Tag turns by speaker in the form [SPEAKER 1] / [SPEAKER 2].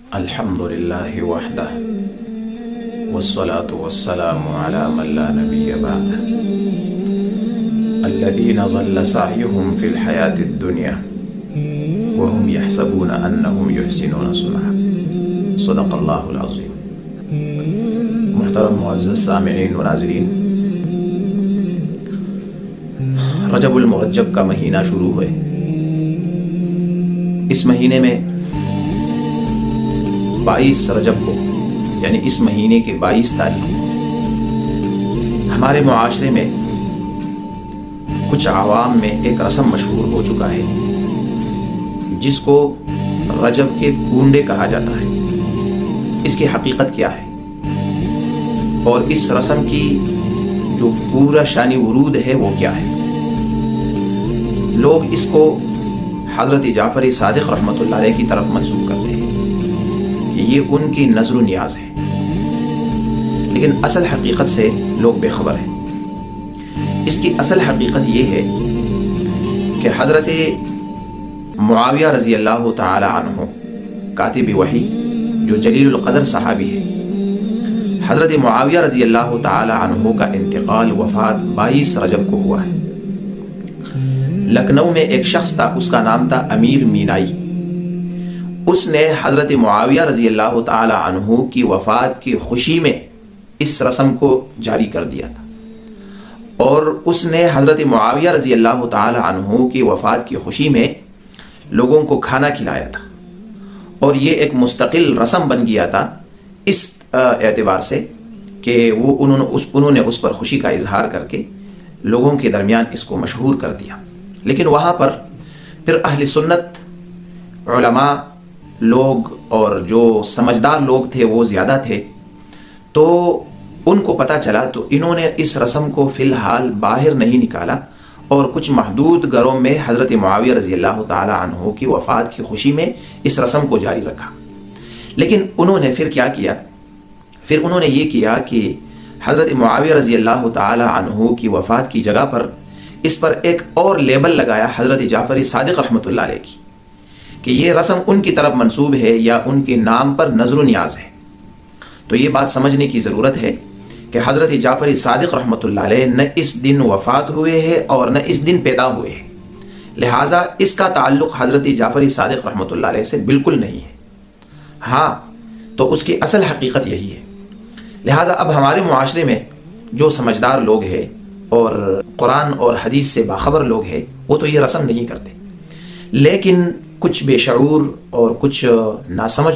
[SPEAKER 1] الحمد لله وحده والصلاة والسلام على من لا نبي بعده الذين ضل سعيهم في الحياة الدنيا وهم يحسبون أنهم يحسنون صنعا صدق الله العظيم. محترم معزز سامعین و ناظرین، رجب المرجب کا مہینہ شروع ہوئے. اس مہینے میں 22 رجب کو یعنی اس مہینے کے 22 تاریخ کو ہمارے معاشرے میں کچھ عوام میں ایک رسم مشہور ہو چکا ہے جس کو رجب کے کنڈے کہا جاتا ہے. اس کی حقیقت کیا ہے اور اس رسم کی جو پورا شانی ورود ہے وہ کیا ہے؟ لوگ اس کو حضرت جعفر صادق رحمۃ اللہ علیہ کی طرف منسوب کرتے ہیں کہ یہ ان کی نظر و نیاز ہے، لیکن اصل حقیقت سے لوگ بے خبر ہیں. اس کی اصل حقیقت یہ ہے کہ حضرت معاویہ رضی اللہ تعالی عنہ کاتب وحی جو جلیل القدر صحابی ہے، حضرت معاویہ رضی اللہ تعالی عنہ کا انتقال وفات 22 رجب کو ہوا ہے. لکھنؤ میں ایک شخص تھا، اس کا نام تھا امیر مینائی. اس نے حضرت معاویہ رضی اللہ تعالی عنہ کی وفات کی خوشی میں اس رسم کو جاری کر دیا تھا، اور اس نے حضرت معاویہ رضی اللہ تعالی عنہ کی وفات کی خوشی میں لوگوں کو کھانا کھلایا تھا، اور یہ ایک مستقل رسم بن گیا تھا اس اعتبار سے کہ انہوں نے اس پر خوشی کا اظہار کر کے لوگوں کے درمیان اس کو مشہور کر دیا. لیکن وہاں پر پھر اہل سنت علماء لوگ اور جو سمجھدار لوگ تھے وہ زیادہ تھے، تو ان کو پتہ چلا تو انہوں نے اس رسم کو فی الحال باہر نہیں نکالا اور کچھ محدود گھروں میں حضرت معاویہ رضی اللہ تعالی عنہ کی وفات کی خوشی میں اس رسم کو جاری رکھا. لیکن انہوں نے پھر کیا کیا؟ پھر انہوں نے یہ کیا کہ حضرت معاویہ رضی اللہ تعالی عنہ کی وفات کی جگہ پر اس پر ایک اور لیبل لگایا حضرت جعفر صادق رحمۃ اللہ علیہ کی، کہ یہ رسم ان کی طرف منسوب ہے یا ان کے نام پر نظر و نیاز ہے. تو یہ بات سمجھنے کی ضرورت ہے کہ حضرت جعفر صادق رحمۃ اللہ علیہ نہ اس دن وفات ہوئے ہیں اور نہ اس دن پیدا ہوئے ہیں، لہٰذا اس کا تعلق حضرت جعفر صادق رحمۃ اللہ علیہ سے بالکل نہیں ہے. ہاں، تو اس کی اصل حقیقت یہی ہے. لہٰذا اب ہمارے معاشرے میں جو سمجھدار لوگ ہیں اور قرآن اور حدیث سے باخبر لوگ ہیں وہ تو یہ رسم نہیں کرتے، لیکن کچھ بے شعور اور کچھ ناسمجھ